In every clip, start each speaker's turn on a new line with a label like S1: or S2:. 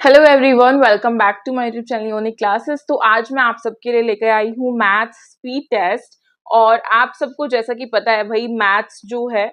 S1: Hello everyone, welcome back to my YouTube channel Unique Classes. तो आज मैं आप सबके लिए लेकर आई हूँ मैथ्स स्पीड टेस्ट। और आप सबको जैसा कि पता है भाई, मैथ्स जो है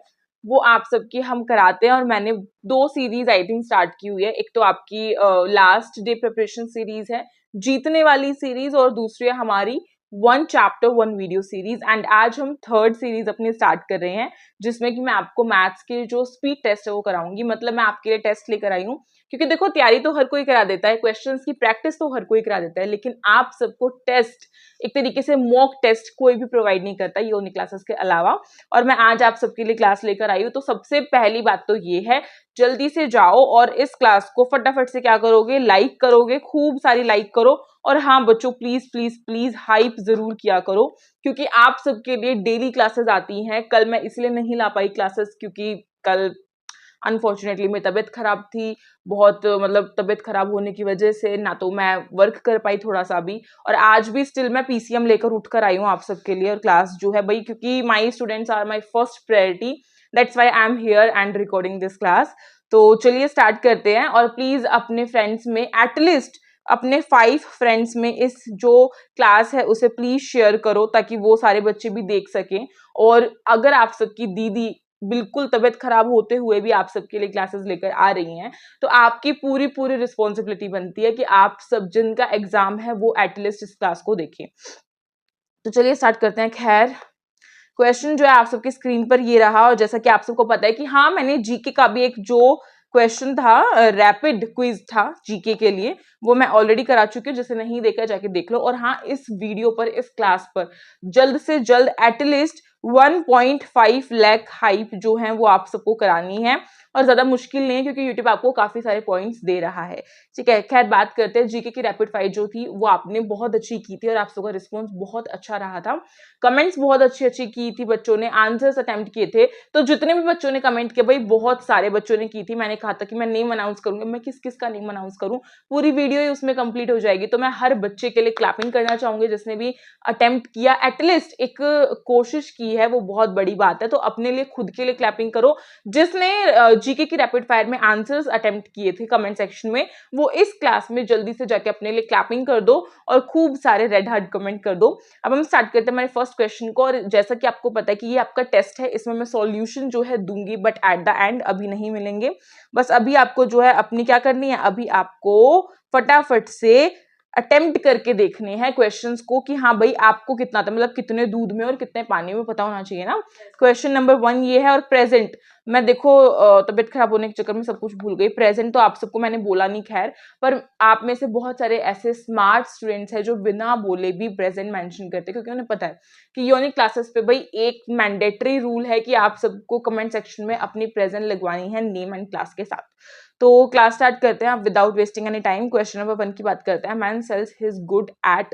S1: वो आप सबकी हम कराते हैं। और मैंने 2 सीरीज आई थिंक स्टार्ट की हुई है। एक तो आपकी लास्ट डे प्रिपरेशन सीरीज है, जीतने वाली सीरीज, और दूसरी है हमारी 1 चैप्टर 1 वीडियो सीरीज। एंड आज हम 3rd सीरीज अपनी स्टार्ट कर रहे हैं, जिसमें कि मैं आपको मैथ्स के जो स्पीड टेस्ट है वो कराऊंगी। मतलब मैं आपके लिए टेस्ट लेकर आई हूँ, क्योंकि देखो तैयारी तो हर कोई करा देता है, क्वेश्चंस की प्रैक्टिस तो हर कोई करा देता है, लेकिन आप सबको टेस्ट, एक तरीके से मॉक टेस्ट कोई भी प्रोवाइड नहीं करता यूनिक क्लासेस के अलावा। और मैं आज आप सबके लिए क्लास लेकर आई हूँ। तो सबसे पहली बात तो ये है, जल्दी से जाओ और इस क्लास को फटाफट से क्या करोगे, लाइक करोगे, खूब सारी लाइक करो। और हाँ बच्चों, प्लीज प्लीज प्लीज हाइप जरूर किया करो, क्योंकि आप सबके लिए डेली क्लासेस आती हैं। कल मैं इसलिए नहीं ला पाई क्लासेस क्योंकि कल अनफॉर्चुनेटली मेरी तबीयत खराब थी बहुत। मतलब तबीयत खराब होने की वजह से ना तो मैं वर्क कर पाई थोड़ा सा भी, और आज भी स्टिल मैं पीसीएम लेकर उठ कर आई हूँ आप सबके लिए। और क्लास जो है भाई, क्योंकि my students are my first priority, that's why I am here and recording this class. तो चलिए स्टार्ट करते हैं। और प्लीज अपने फ्रेंड्स में, एटलीस्ट अपने 5 फ्रेंड्स में इस जो क्लास है उसे प्लीज शेयर करो, ताकि वो सारे बच्चे भी देख सकें। और अगर आप सबकी दीदी बिल्कुल तबीयत खराब होते हुए भी आप सबके लिए क्लासेस लेकर आ रही हैं, तो आपकी पूरी पूरी रिस्पॉन्सिबिलिटी बनती है कि आप सब जिनका एग्जाम है वो एटलीस्ट इस क्लास को देखें। तो चलिए स्टार्ट करते हैं। खैर, क्वेश्चन जो है आप सबकी स्क्रीन पर ये रहा। और जैसा कि आप सबको पता है कि हाँ, मैंने जीके का भी एक जो क्वेश्चन था, रैपिड क्विज था जीके के लिए, वो मैं ऑलरेडी करा चुकी हूँ। जिसे नहीं देखा जाके देख लो। और हाँ, इस वीडियो पर, इस क्लास पर जल्द से जल्द एटलीस्ट 1.5 लाख हाइप जो है वो आप सबको करानी है। और ज्यादा मुश्किल नहीं है, क्योंकि यूट्यूब आपको काफी सारे पॉइंट्स दे रहा है। ठीक है, खैर बात करते हैं जीके की। रैपिड फायर जो थी वो आपने बहुत अच्छी की थी, और आप सबका रिस्पॉन्स बहुत अच्छा रहा था। कमेंट्स बहुत अच्छी अच्छी की थी बच्चों ने, आंसर्स अटेम्प्ट किए थे। तो जितने भी बच्चों ने कमेंट किया भाई, बहुत सारे बच्चों ने की थी। मैंने कहा था कि मैं नेम अनाउंस करूंगी, मैं किस किस का नेम अनाउंस करूं, पूरी वीडियो ही उसमें कंप्लीट हो जाएगी। तो मैं हर बच्चे के लिए क्लैपिंग करना चाहूंगी जिसने भी अटेम्प्ट किया, एटलीस्ट एक कोशिश की है, वो बहुत बड़ी बात है। तो अपने लिए, खुद के लिए क्लैपिंग करो। जिसने जीके की रैपिड फायर में आंसर्स अटेम्प्ट किए थे कमेंट सेक्शन में, वो इस क्लास में जल्दी से जाके अपने लिए क्लैपिंग कर दो और खूब सारे रेड हार्ट कमेंट कर दो। अब हम स्टार्ट करते हैं हमारे फर्स्ट क्वेश्चन को। और जैसा कि आपको पता है कि ये आपका टेस्ट है, इसमें मैं सॉल्यूशन जो है दूंगी, बट एट द एंड अभी नहीं मिलेंगे। बस अभी आपको जो है अपनी क्या करनी है, अभी आपको फटाफट से अटेम्प्ट करके देखने हैं क्वेश्चंस को कि हाँ भाई आपको कितना था, मतलब कितने दूध में और कितने पानी में पता होना चाहिए ना। क्वेश्चन नंबर 1 ये है। और प्रेजेंट, मैं देखो तबीयत खराब होने के चक्कर में सब कुछ भूल गई। प्रेजेंट तो आप सबको मैंने बोला नहीं, खैर, पर आप में से बहुत सारे ऐसे स्मार्ट स्टूडेंट्स हैं जो बिना बोले भी प्रेजेंट मेंशन करते हैं, क्योंकि उन्हें पता है कि यूनिक क्लासेस पे भाई एक मैंडेटरी रूल है कि आप सबको कमेंट सेक्शन में अपनी प्रेजेंट लगवानी है नेम एंड क्लास के साथ। तो क्लास स्टार्ट करते हैं without wasting any time. Question number 1 की बात करते हैं। Man sales his good at,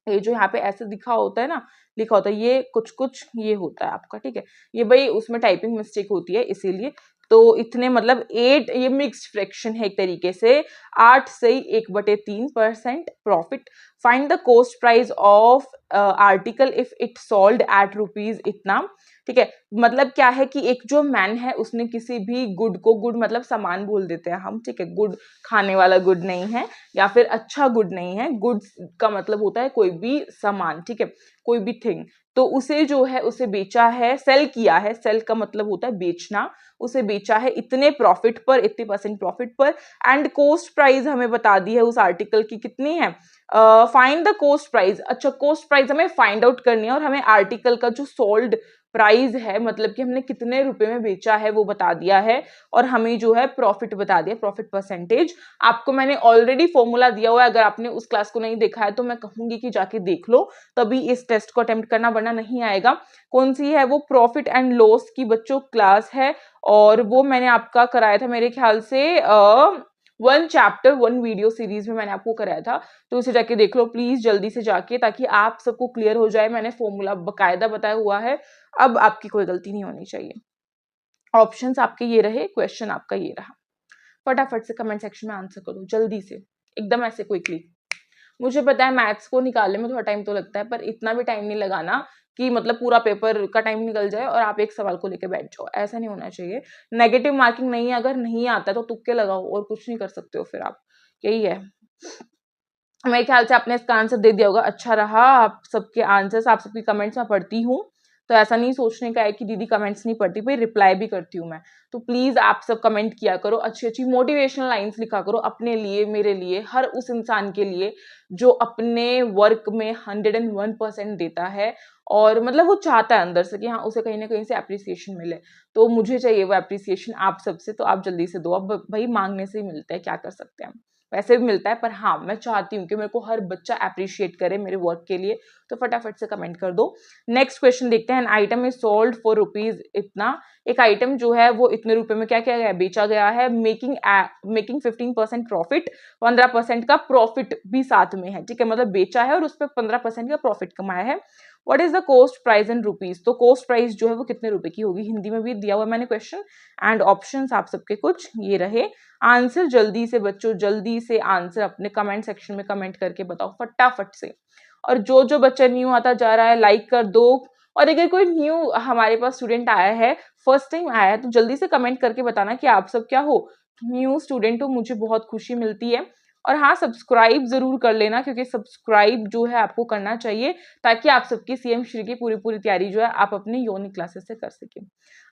S1: ये जो यहाँ पे ऐसे दिखा होता है ना, लिखा होता है, ये कुछ कुछ ये होता है आपका, ठीक है। ये भाई उसमें टाइपिंग मिस्टेक होती है इसीलिए। तो इतने मतलब 8, ये मिक्स्ड फ्रैक्शन है एक तरीके से। 8 से 1/3% profit. Find the cost price of article if it sold at rupees इतना। ठीक है, मतलब क्या है कि एक जो मैन है उसने किसी भी गुड को, गुड मतलब सामान बोल देते हैं हम, ठीक है, गुड खाने वाला गुड नहीं है, या फिर अच्छा गुड नहीं है। गुड्स का मतलब होता है कोई भी सामान, ठीक है, कोई भी थिंग। तो उसे जो है उसे बेचा है, सेल किया है। सेल का मतलब होता है बेचना। उसे बेचा है इतने प्रॉफिट पर, 80% प्रॉफिट पर। एंड कॉस्ट प्राइस हमें बता दी है उस आर्टिकल की कितनी है। Find the cost price. अच्छा, कॉस्ट प्राइस हमें फाइंड आउट करनी है, और हमें आर्टिकल का जो सोल्ड प्राइस है, मतलब कि हमने कितने रुपए में बेचा है वो बता दिया है। और हमें जो है प्रॉफिट बता दिया, प्रॉफिट परसेंटेज। आपको मैंने ऑलरेडी फॉर्मूला दिया हुआ है, अगर आपने उस क्लास को नहीं देखा है तो मैं कहूंगी कि जाके देख लो, तभी इस टेस्ट को अटेम्प्ट करना, वरना नहीं आएगा। कौन सी है वो, प्रॉफिट एंड लॉस की बच्चों क्लास है। और वो मैंने आपका कराया था मेरे ख्याल से 1 चैप्टर 1 वीडियो सीरीज में मैंने आपको कराया था। तो उसे जाके देख लो प्लीज जल्दी से जाके, ताकि आप सबको क्लियर हो जाए। मैंने फॉर्मूला बकायदा बताया हुआ है, अब आपकी कोई गलती नहीं होनी चाहिए। ऑप्शंस आपके ये रहे, क्वेश्चन आपका ये रहा। फटाफट से कमेंट सेक्शन में आंसर करो जल्दी से, एकदम ऐसे क्विकली। मुझे पता है मैथ्स को निकालने में थोड़ा टाइम तो लगता है, पर इतना भी टाइम नहीं लगाना कि मतलब पूरा पेपर का टाइम निकल जाए और आप एक सवाल को लेके बैठ जाओ, ऐसा नहीं होना चाहिए। नेगेटिव मार्किंग नहीं है, अगर नहीं आता तो तुक्के लगाओ और कुछ नहीं कर सकते हो फिर आप, यही है। मेरे ख्याल से आपने इसका आंसर दे दिया होगा। अच्छा रहा, आप सबके आंसर्स, आप सबकी कमेंट्स मैं पढ़ती हूँ, तो ऐसा नहीं सोचने का है कि दीदी कमेंट्स नहीं पढ़ती, भाई रिप्लाई भी करती हूँ मैं। तो प्लीज आप सब कमेंट किया करो, अच्छी अच्छी मोटिवेशनल लाइंस लिखा करो अपने लिए, मेरे लिए, हर उस इंसान के लिए जो अपने वर्क में 101% देता है और मतलब वो चाहता है अंदर से कि हाँ उसे कहीं ना कहीं से अप्रिसिएशन मिले। तो मुझे चाहिए वो अप्रिसिएशन आप सबसे, तो आप जल्दी से दो। अब भाई मांगने से ही मिलता है, क्या कर सकते हैं हम, वैसे भी मिलता है, पर हाँ मैं चाहती हूँ कि मेरे को हर बच्चा अप्रिशिएट करे मेरे वर्क के लिए, तो फटाफट से कमेंट कर दो। नेक्स्ट क्वेश्चन देखते हैं। An item is sold for rupees इतना, एक आइटम जो है वो इतने रुपए में क्या किया गया है, बेचा गया है। मेकिंग 15% प्रॉफिट, 15% का प्रॉफिट भी साथ में है, ठीक है, मतलब बेचा है और उस पर 15% का प्रॉफिट कमाया है। What is the cost price in rupees, तो कॉस्ट प्राइस जो है वो कितने रुपए की होगी, हिंदी में भी दिया हुआ है मैंने क्वेश्चन। एंड ऑप्शंस आप सबके कुछ ये रहे। आंसर जल्दी से बच्चों, जल्दी से आंसर अपने कमेंट सेक्शन में कमेंट करके बताओ फटाफट से। और जो जो बच्चा न्यू आता जा रहा है लाइक कर दो, और अगर कोई न्यू हमारे पास स्टूडेंट आया है, फर्स्ट टाइम आया है, तो जल्दी से कमेंट करके बताना कि आप सब क्या हो, न्यू स्टूडेंट हो, मुझे बहुत खुशी मिलती है। और हाँ सब्सक्राइब जरूर कर लेना, क्योंकि सब्सक्राइब जो है आपको करना चाहिए, ताकि आप सबकी सीएम श्री की पूरी पूरी तैयारी जो है आप अपनी योनी क्लासेस से कर सके।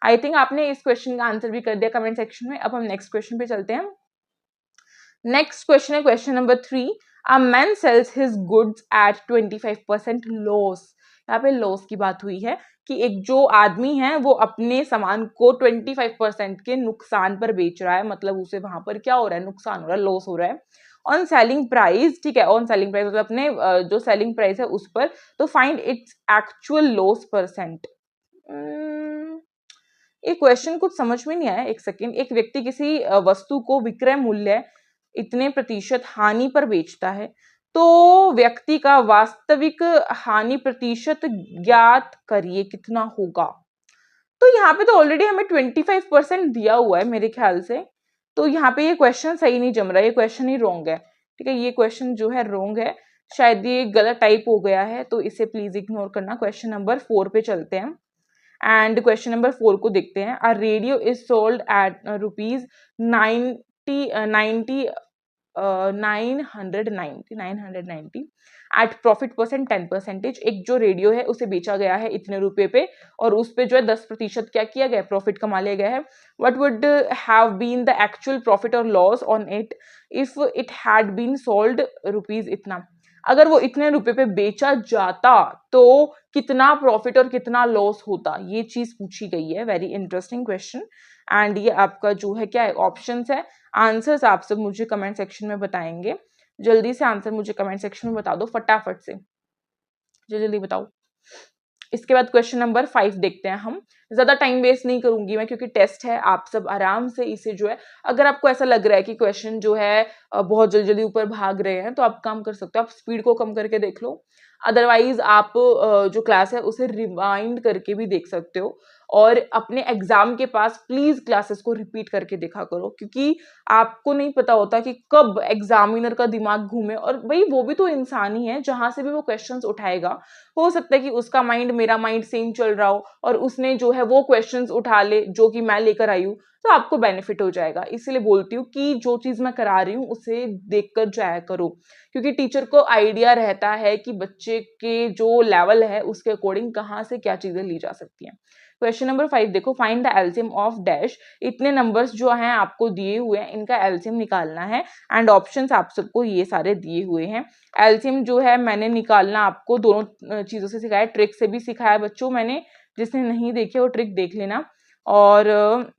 S1: आई थिंक आपने इस क्वेश्चन का आंसर भी कर दिया कमेंट सेक्शन में। अब हम नेक्स्ट क्वेश्चन पे चलते हैं। नेक्स्ट क्वेश्चन है question number 3। A man sales his goods at 25% loss. यहाँ पे लॉस की बात हुई है कि एक जो आदमी है वो अपने सामान को 25% के नुकसान पर बेच रहा है, मतलब उसे वहां पर क्या हो रहा है, नुकसान हो रहा है, लॉस हो रहा है। ऑन सेलिंग प्राइस, ठीक है, ऑन सेलिंग प्राइस मतलब अपने जो सेलिंग प्राइस है उस पर, तो find its actual loss percent. ये क्वेश्चन कुछ समझ में नहीं आया, एक सेकेंड। एक व्यक्ति किसी वस्तु को विक्रय मूल्य इतने प्रतिशत हानि पर बेचता है, तो व्यक्ति का वास्तविक हानि प्रतिशत ज्ञात करिए कितना होगा। तो यहाँ पे तो ऑलरेडी हमें 25% दिया हुआ है मेरे ख्याल से, तो यहाँ पे ये क्वेश्चन सही नहीं जम रहा है, ये क्वेश्चन ही रॉन्ग है, ठीक है, ये क्वेश्चन जो है रॉन्ग है, शायद ये गलत टाइप हो गया है, तो इसे प्लीज इग्नोर करना। क्वेश्चन नंबर 4 पे चलते हैं एंड क्वेश्चन नंबर 4 को देखते हैं। A radio is sold at rupees 990 at profit percent 10%। एक जो रेडियो है उसे बेचा गया है इतने रुपए पे, और उस पे जो है 10% क्या किया गया, प्रॉफिट कमा लिया गया है। What would have been the actual profit और loss on it if it had been sold rupees इतना। अगर वो इतने रुपए पे बेचा जाता तो कितना प्रॉफिट और कितना लॉस होता, ये चीज पूछी गई है। Very interesting question. एंड ये आपका जो है क्या है, ऑप्शंस है। आंसर्स आप सब मुझे कमेंट सेक्शन में बताएंगे, जल्दी से आंसर मुझे कमेंट सेक्शन में बता दो फटाफट से, जल्दी बताओ। इसके बाद क्वेश्चन नंबर 5 देखते हैं हम। ज्यादा टाइम वेस्ट नहीं करूंगी मैं, क्योंकि टेस्ट है, आप सब आराम से इसे जो है, अगर आपको ऐसा लग रहा है कि क्वेश्चन जो है बहुत जल्दी जल्दी ऊपर भाग रहे हैं, तो आप काम कर सकते हो, आप स्पीड को कम करके देख लो। अदरवाइज आप जो क्लास है उसे रिवाइंड करके भी देख सकते हो, और अपने एग्जाम के पास प्लीज क्लासेस को रिपीट करके देखा करो, क्योंकि आपको नहीं पता होता कि कब एग्जामिनर का दिमाग घूमे, और भाई वो भी तो इंसान ही है, जहां से भी वो क्वेश्चंस उठाएगा हो सकता है कि उसका माइंड मेरा माइंड सेम चल रहा हो, और उसने जो है वो क्वेश्चंस उठा ले जो कि मैं लेकर आई हूँ, तो आपको बेनिफिट हो जाएगा। इसलिए बोलती हूँ कि जो चीज मैं करा रही हूँ उसे देखकर जाया करो, क्योंकि टीचर को आइडिया रहता है कि बच्चे के जो लेवल है उसके अकॉर्डिंग कहाँ से क्या चीजें ली जा सकती हैं। क्वेश्चन नंबर 5 देखो। Find the LCM of dash. इतने नंबर्स जो हैं आपको दिए हुए हैं, इनका एलसीएम निकालना है, एंड ऑप्शंस आप सबको ये सारे दिए हुए हैं। एलसीएम जो है मैंने निकालना आपको दोनों चीजों से सिखाया, ट्रिक से भी सिखाया बच्चों मैंने, जिसने नहीं देखे वो ट्रिक देख लेना, और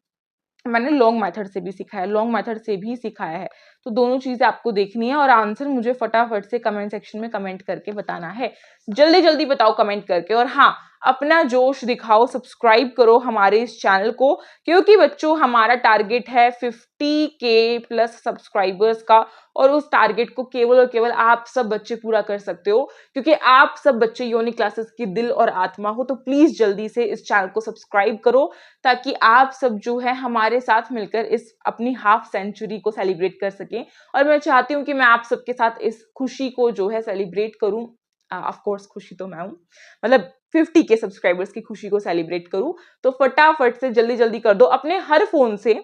S1: मैंने लॉन्ग मेथड से भी सिखाया, लॉन्ग मेथड से भी सिखाया है। तो दोनों चीजें आपको देखनी है, और आंसर मुझे फटाफट से कमेंट सेक्शन में कमेंट करके बताना है, जल्दी जल्दी बताओ कमेंट करके। और हाँ, अपना जोश दिखाओ, सब्सक्राइब करो हमारे इस चैनल को, क्योंकि बच्चों हमारा टारगेट है 50K प्लस सब्सक्राइबर्स का, और उस टारगेट को केवल और केवल आप सब बच्चे पूरा कर सकते हो, क्योंकि आप सब बच्चे योनी क्लासेस की दिल और आत्मा हो। तो प्लीज जल्दी से इस चैनल को सब्सक्राइब करो, ताकि आप सब जो है हमारे साथ मिलकर इस अपनी हाफ सेंचुरी को सेलिब्रेट कर सकें। और मैं चाहती हूँ कि मैं आप सबके साथ इस खुशी को जो है सेलिब्रेट करूं, ऑफ कोर्स खुशी तो मैं हूँ, मतलब 50 के सब्सक्राइबर्स की खुशी को सेलिब्रेट करूँ। तो फटाफट से जल्दी जल्दी कर दो अपने हर फोन से,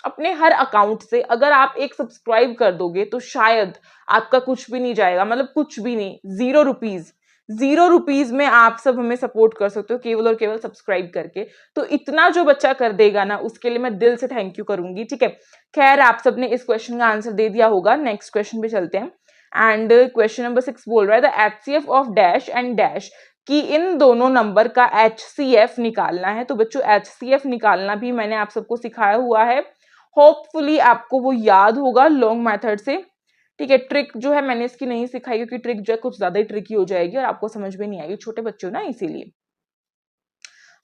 S1: अपने हर अकाउंट से। अगर आप एक सब्सक्राइब कर दोगे तो शायद आपका कुछ भी नहीं जाएगा, मतलब कुछ भी नहीं, 0 रुपीज, 0 रुपीज में आप सब हमें सपोर्ट कर सकते हो केवल और केवल सब्सक्राइब करके। तो इतना जो बच्चा कर देगा ना, उसके लिए मैं दिल से थैंक यू करूंगी, ठीक है। खैर आप सबने इस क्वेश्चन का आंसर दे दिया होगा। नेक्स्ट क्वेश्चन पे चलते हैं। एंड क्वेश्चन नंबर 6 बोल रहा है the HCF of dash and dash, कि इन दोनों नंबर का एचसीएफ निकालना है। तो बच्चों एचसीएफ निकालना भी मैंने आप सबको सिखाया हुआ है, होपफुली आपको वो याद होगा लॉन्ग मेथड से, ठीक है। ट्रिक जो है मैंने इसकी नहीं सिखाई, क्योंकि ट्रिक जो है कुछ ज्यादा ही ट्रिकी हो जाएगी और आपको समझ में नहीं आएगी, छोटे बच्चे हो ना इसीलिए।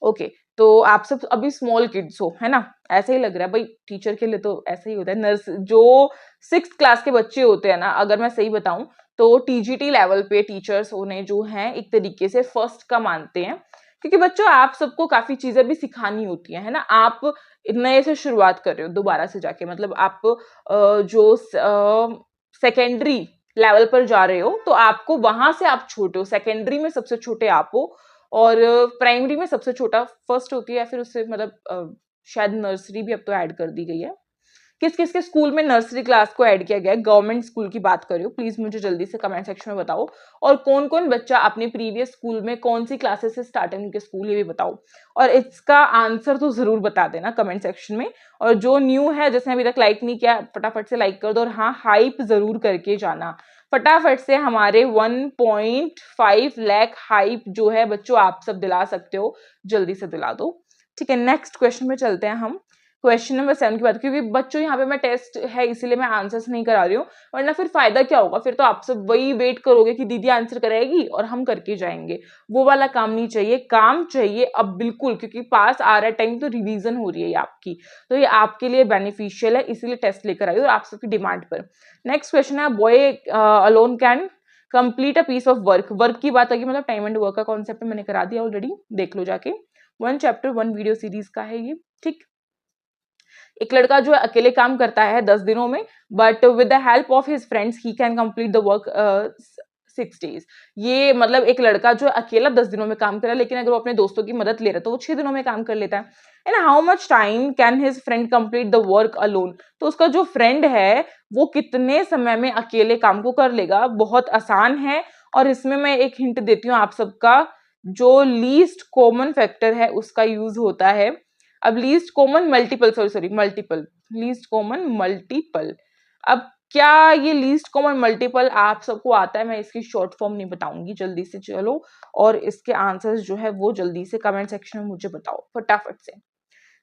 S1: ओके, तो आप सब अभी स्मॉल किड्स हो, है ना, ऐसा ही लग रहा है भाई, टीचर के लिए तो ऐसा ही होता है। नर्स जो 6th क्लास के बच्चे होते हैं ना, अगर मैं सही बताऊं तो टीजीटी लेवल पे टीचर्स उन्हें जो है एक तरीके से फर्स्ट का मानते हैं, क्योंकि बच्चों आप सबको काफी चीजें भी सिखानी होती है ना। आप नए से शुरुआत कर रहे हो दोबारा से जाके, मतलब आप जो सेकेंडरी लेवल पर जा रहे हो, तो आपको वहां से आप छोटे हो, सेकेंडरी में सबसे छोटे आप हो, और प्राइमरी में सबसे छोटा फर्स्ट होती है, फिर उससे मतलब शायद नर्सरी भी अब तो ऐड कर दी गई है। किस किस के स्कूल में नर्सरी क्लास को ऐड किया गया है, गवर्नमेंट स्कूल की बात कर रही हो, प्लीज मुझे जल्दी से कमेंट सेक्शन में बताओ। और कौन कौन बच्चा अपने प्रीवियस स्कूल में कौन सी क्लासेस से स्टार्ट है उनके स्कूल, ये भी बताओ। और इसका आंसर तो जरूर बता देना कमेंट सेक्शन में। और जो न्यू है, जिसने अभी तक लाइक नहीं किया, फटाफट से लाइक कर दो। और हाँ, हाइप जरूर करके जाना फटाफट से। हमारे 1.5 लाख हाइप जो है बच्चों आप सब दिला सकते हो, जल्दी से दिला दो, ठीक है। नेक्स्ट क्वेश्चन में चलते हैं हम, क्वेश्चन नंबर 7 की बात, क्योंकि बच्चों यहाँ पे मैं टेस्ट है इसीलिए मैं आंसर्स नहीं करा रही हूँ, वरना फिर फायदा क्या होगा, फिर तो आप सब वही वेट करोगे कि दीदी आंसर कराएगी और हम करके जाएंगे। वो वाला काम नहीं चाहिए, काम चाहिए अब बिल्कुल, क्योंकि पास आ रहा है टाइम, तो रिवीजन हो रही है आपकी, तो ये आपके लिए बेनिफिशियल है, इसीलिए टेस्ट लेकर आई और आप सबकी डिमांड पर। नेक्स्ट क्वेश्चन है boy alone can complete a piece of work. Work की बात आई, मतलब टाइम एंड वर्क का कॉन्सेप्ट मैंने करा दिया ऑलरेडी, देख लो जाके, 1 चैप्टर 1 वीडियो सीरीज का है ये, ठीक। एक लड़का जो है अकेले काम करता है 10 दिनों में, but with the help of his friends he can complete the work 6 days। ये मतलब एक लड़का जो है अकेला 10 दिनों में काम कर रहा है, लेकिन अगर वो अपने दोस्तों की मदद ले रहा है तो वो 6 दिनों में काम कर लेता है। And how much time can his friend complete the work alone. तो उसका जो फ्रेंड है वो कितने समय में अकेले काम को कर लेगा। बहुत आसान है, और इसमें मैं एक हिंट देती हूँ आप सबका, जो लीस्ट कॉमन फैक्टर है उसका यूज होता है। अब least common multiple, sorry multiple, least common multiple. अब क्या ये लीस्ट कॉमन मल्टीपल आप सबको आता है? मैं इसकी शॉर्ट फॉर्म नहीं बताऊंगी, जल्दी से चलो और इसके आंसर्स जो है वो जल्दी से कमेंट सेक्शन में मुझे बताओ फटाफट से,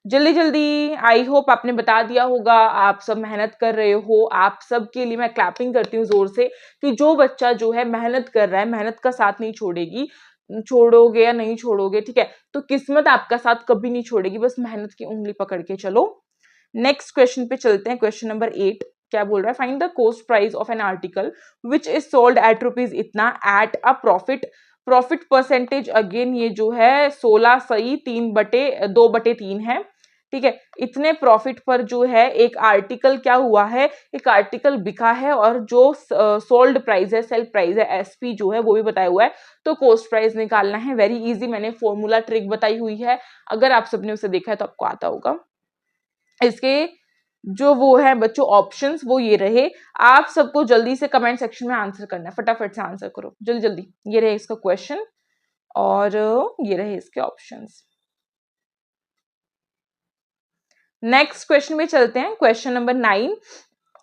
S1: जल्दी जल्दी। आई होप आपने बता दिया होगा, आप सब मेहनत कर रहे हो। आप सब के लिए मैं क्लैपिंग करती हूँ जोर से, कि जो बच्चा जो है मेहनत कर रहा है, मेहनत का साथ नहीं छोड़ेगी, छोड़ोगे या नहीं छोड़ोगे, ठीक है, तो किस्मत आपका साथ कभी नहीं छोड़ेगी, बस मेहनत की उंगली पकड़ के चलो। नेक्स्ट क्वेश्चन पे चलते हैं, क्वेश्चन नंबर 8 क्या बोल रहा है, find the cost price of an article which is sold at rupees इतना at a profit. Profit percentage again ये जो है 16 सही 2/3 है, ठीक है। इतने प्रॉफिट पर जो है एक आर्टिकल क्या हुआ है, एक आर्टिकल बिका है, और जो सोल्ड प्राइस है, सेल प्राइस है, एसपी जो है वो भी बताया हुआ है। तो कॉस्ट प्राइस निकालना है, वेरी इजी, मैंने फॉर्मूला ट्रिक बताई हुई है, अगर आप सबने उसे देखा है तो आपको आता होगा। इसके जो वो है बच्चों ऑप्शंस वो ये रहे, आप सबको जल्दी से कमेंट सेक्शन में आंसर करना है, फटाफट से आंसर करो जल्दी जल्दी। ये रहे इसका क्वेश्चन और ये रहे इसके ऑप्शंस। नेक्स्ट क्वेश्चन में चलते हैं, question number 9।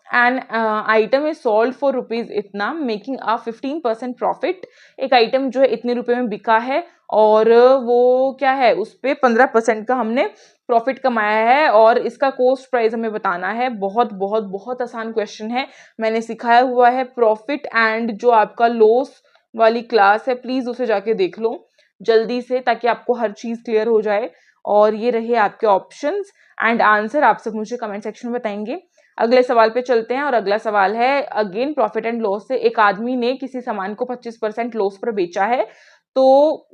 S1: An item is sold for rupees इतना मेकिंग अ 15% प्रॉफिट। एक आइटम जो है इतने रुपए में बिका है और वो क्या है, उस पे 15% का हमने प्रॉफिट कमाया है, और इसका कॉस्ट प्राइस हमें बताना है। बहुत बहुत बहुत आसान क्वेश्चन है, मैंने सिखाया हुआ है। प्रॉफिट एंड जो आपका लॉस वाली क्लास है, प्लीज उसे जाके देख लो जल्दी से, ताकि आपको हर चीज क्लियर हो जाए। और ये रहे आपके ऑप्शंस एंड आंसर, आप सब मुझे कमेंट सेक्शन में बताएंगे। अगले सवाल पे चलते हैं, और अगला सवाल है अगेन प्रॉफिट एंड लॉस से। एक आदमी ने किसी सामान को 25% लॉस पर बेचा है, तो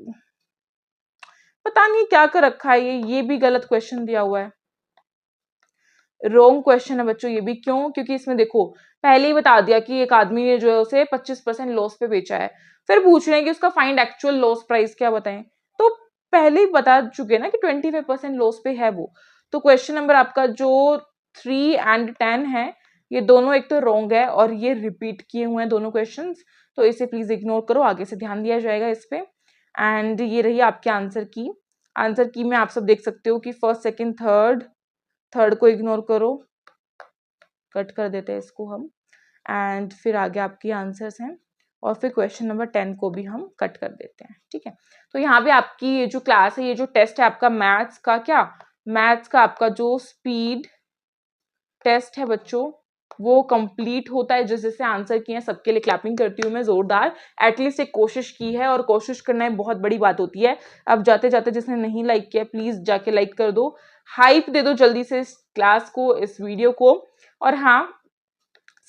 S1: पता नहीं क्या कर रखा है, ये भी गलत क्वेश्चन दिया हुआ है। रॉन्ग क्वेश्चन है बच्चों ये भी। क्यों? क्योंकि इसमें देखो पहले ही बता दिया कि एक आदमी ने जो है उसे 25% लॉस पे बेचा है, फिर पूछ रहे हैं कि उसका फाइंड एक्चुअल लॉस प्राइस क्या बताएं, तो पहले ही बता चुके ना कि 25% लॉस पे है वो। तो क्वेश्चन नंबर आपका जो 3 एंड 10 है, ये दोनों एक तो रॉन्ग है और ये रिपीट किए हुए हैं दोनों क्वेश्चन, तो इसे प्लीज इग्नोर करो, आगे से ध्यान दिया जाएगा इस पे। एंड ये रही आपके आंसर की में आप सब देख सकते हो कि फर्स्ट सेकंड थर्ड को इग्नोर करो, कट कर देते हैं इसको हम, एंड फिर आगे आपकी आंसर्स हैं, और फिर क्वेश्चन नंबर 10 को भी हम कट कर देते हैं, ठीक है। तो यहाँ पे आपकी ये जो क्लास है, ये जो टेस्ट है आपका मैथ्स का आपका जो स्पीड टेस्ट है बच्चों, वो कंप्लीट होता है। जिस जैसे आंसर किए हैं सबके लिए क्लैपिंग करती हूँ मैं जोरदार, एटलीस्ट एक कोशिश की है, और कोशिश करना एक बहुत बड़ी बात होती है। अब जाते जाते जिसने नहीं लाइक किया प्लीज जाके लाइक कर दो, हाइप दे दो जल्दी से इस क्लास को, इस वीडियो को, और हाँ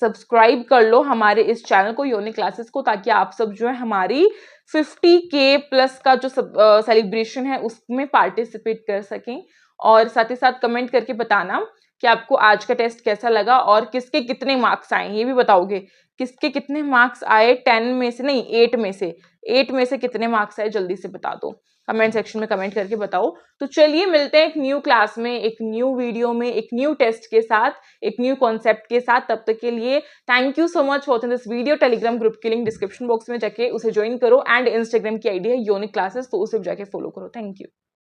S1: सब्सक्राइब कर लो हमारे इस चैनल को योनिक क्लासेस को, ताकि आप सब जो है हमारी 50K प्लस का जो सेलिब्रेशन है उसमें पार्टिसिपेट कर सकें। और साथ ही साथ कमेंट करके बताना कि आपको आज का टेस्ट कैसा लगा और किसके कितने मार्क्स आए, ये भी बताओगे किसके कितने मार्क्स आए, 10 में से नहीं 8 में से कितने मार्क्स आए, जल्दी से बता दो, कमेंट सेक्शन में कमेंट करके बताओ। तो चलिए मिलते हैं एक न्यू क्लास में, एक न्यू वीडियो में, एक न्यू टेस्ट के साथ, एक न्यू कॉन्सेप्ट के साथ। तब तक के लिए thank you so much for watching this video. Telegram group की लिंक डिस्क्रिप्शन बॉक्स में जाके उसे ज्वाइन करो, एंड इंस्टाग्राम की आईडी है योनिक क्लासेस, तो उसे जाके फॉलो करो। Thank you.